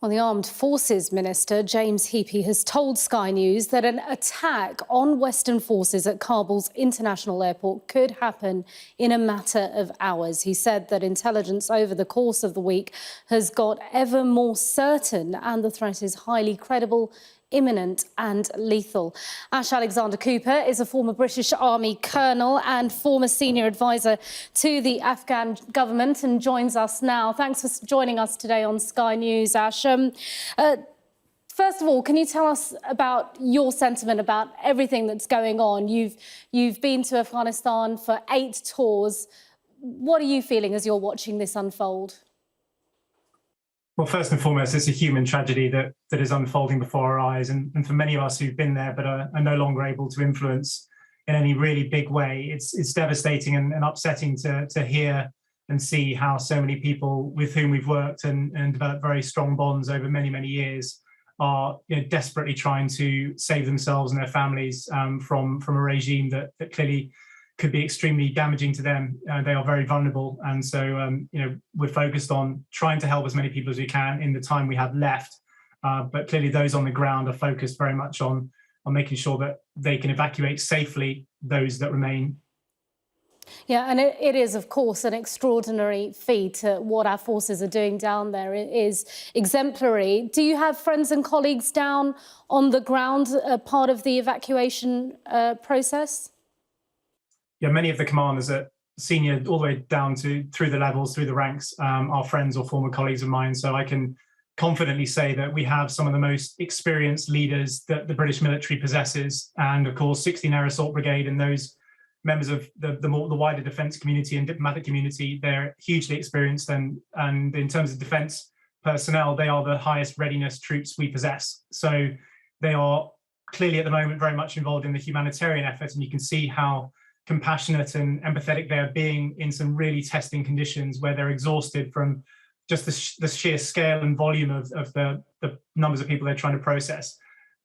Well, the Armed Forces Minister, James Heappey, has told Sky News that an attack on Western forces at Kabul's international airport could happen in a matter of hours. He said that intelligence over the course of the week has got ever more certain and the threat is highly credible, imminent and lethal. Ash Alexander Cooper is a former British Army colonel and former senior advisor to the Afghan government and joins us now. Thanks for joining us today on Sky News, Ash. First of all, can you tell us about your sentiment about everything that's going on? You've been to Afghanistan for 8 tours. What are you feeling as you're watching this unfold? Well, first and foremost, it's a human tragedy that is unfolding before our eyes. And for many of us who've been there but are no longer able to influence in any really big way, it's devastating and upsetting to hear and see how so many people with whom we've worked and developed very strong bonds over many, many years are desperately trying to save themselves and their families from a regime that clearly could be extremely damaging to them. They are very vulnerable. And so, we're focused on trying to help as many people as we can in the time we have left. But clearly those on the ground are focused very much on making sure that they can evacuate safely those that remain. Yeah, and it is, of course, an extraordinary feat. What our forces are doing down there is exemplary. Do you have friends and colleagues down on the ground, part of the evacuation process? Yeah, many of the commanders at senior all the way down to through the levels, through the ranks, are friends or former colleagues of mine. So I can confidently say that we have some of the most experienced leaders that the British military possesses. And of course, 16 Air Assault Brigade and those members of the wider defence community and diplomatic community, they're hugely experienced. And in terms of defence personnel, they are the highest readiness troops we possess. So they are clearly at the moment very much involved in the humanitarian effort. And you can see how compassionate and empathetic they are being in some really testing conditions where they're exhausted from just the sheer scale and volume of the numbers of people they're trying to process.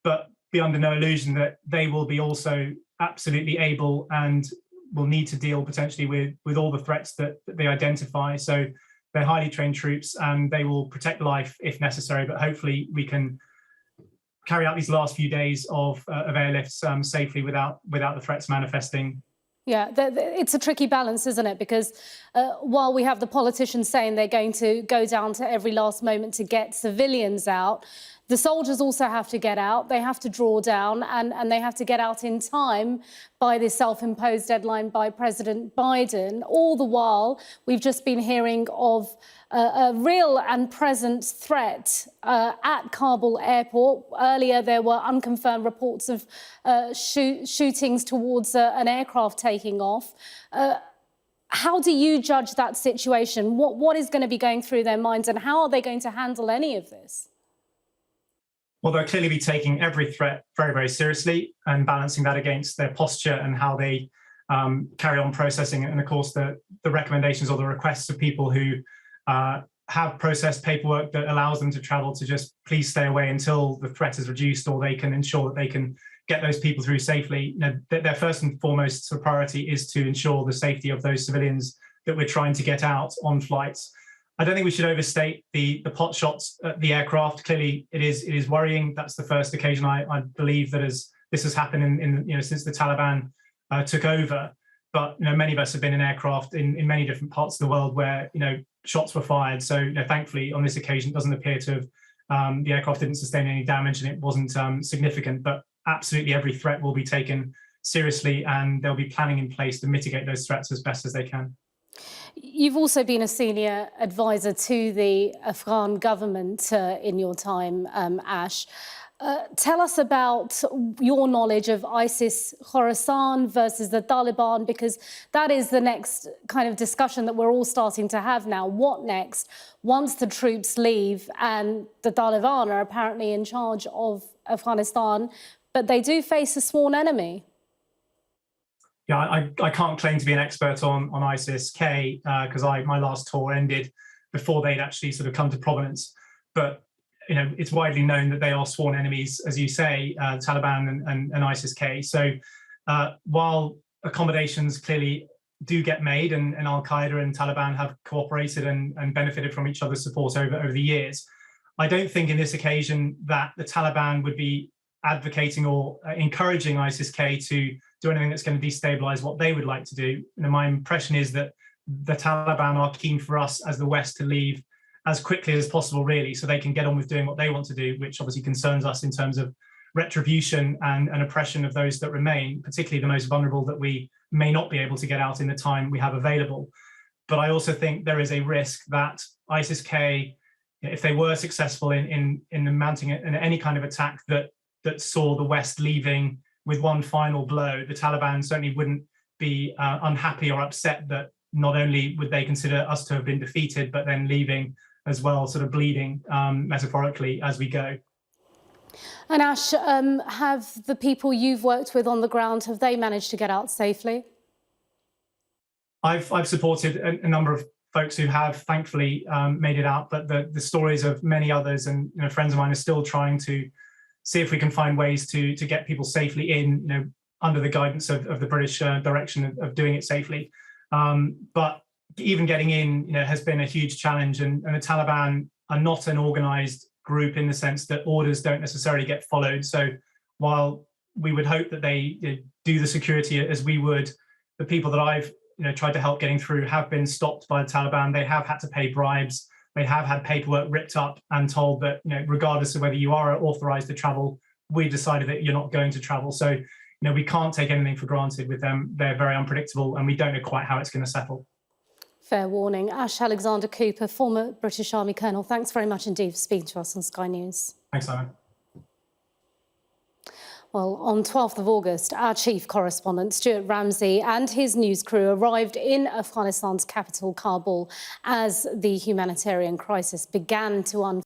But be under no illusion that they will be also absolutely able and will need to deal potentially with all the threats that they identify. So they're highly trained troops and they will protect life if necessary, but hopefully we can carry out these last few days of airlifts safely without the threats manifesting. Yeah, it's a tricky balance, isn't it? Because while we have the politicians saying they're going to go down to every last moment to get civilians out, the soldiers also have to get out. They have to draw down and they have to get out in time by this self-imposed deadline by President Biden. All the while, we've just been hearing of a real and present threat at Kabul airport. Earlier, there were unconfirmed reports of shootings towards an aircraft taking off. How do you judge that situation? What is going to be going through their minds and how are they going to handle any of this? Well, they'll clearly be taking every threat very, very seriously and balancing that against their posture and how they carry on processing it. And of course, the recommendations or the requests of people who have processed paperwork that allows them to travel to just please stay away until the threat is reduced or they can ensure that they can get those people through safely. Their first and foremost sort of priority is to ensure the safety of those civilians that we're trying to get out on flights. I don't think we should overstate the pot shots at the aircraft. Clearly, it is worrying. That's the first occasion I believe that this has happened in since the Taliban took over. But many of us have been in aircraft in many different parts of the world where shots were fired. So thankfully, on this occasion, it doesn't appear to have the aircraft didn't sustain any damage and it wasn't significant. But absolutely, every threat will be taken seriously, and they'll be planning in place to mitigate those threats as best as they can. You've also been a senior advisor to the Afghan government in your time, Ash. Tell us about your knowledge of ISIS Khorasan versus the Taliban, because that is the next kind of discussion that we're all starting to have now. What next once the troops leave and the Taliban are apparently in charge of Afghanistan, but they do face a sworn enemy? Yeah, I can't claim to be an expert on ISIS-K because my last tour ended before they'd actually sort of come to prominence. But it's widely known that they are sworn enemies, as you say, Taliban and ISIS-K. So while accommodations clearly do get made, and Al-Qaeda and Taliban have cooperated and benefited from each other's support over the years, I don't think in this occasion that the Taliban would be advocating or encouraging ISIS-K to do anything that's going to destabilize what they would like to do. My impression is that the Taliban are keen for us as the West to leave as quickly as possible, really, so they can get on with doing what they want to do, which obviously concerns us in terms of retribution and oppression of those that remain, particularly the most vulnerable that we may not be able to get out in the time we have available. But I also think there is a risk that ISIS-K, if they were successful in mounting any kind of attack that saw the West leaving with one final blow, the Taliban certainly wouldn't be unhappy or upset that not only would they consider us to have been defeated, but then leaving as well, sort of bleeding metaphorically as we go. And Ash, have the people you've worked with on the ground, have they managed to get out safely? I've supported a number of folks who have thankfully made it out, but the stories of many others and friends of mine are still trying to see if we can find ways to get people safely in, under the guidance of the British direction of doing it safely. But even getting in, has been a huge challenge, and the Taliban are not an organised group in the sense that orders don't necessarily get followed. So while we would hope that they do the security as we would, the people that I've tried to help getting through have been stopped by the Taliban. They have had to pay bribes. They have had paperwork ripped up and told that, regardless of whether you are authorised to travel, we decided that you're not going to travel. So, we can't take anything for granted with them. They're very unpredictable, and we don't know quite how it's going to settle. Fair warning. Ash Alexander Cooper, former British Army Colonel, thanks very much indeed for speaking to us on Sky News. Thanks, Simon. Well, on 12th of August, our chief correspondent, Stuart Ramsey, and his news crew arrived in Afghanistan's capital, Kabul, as the humanitarian crisis began to unfold.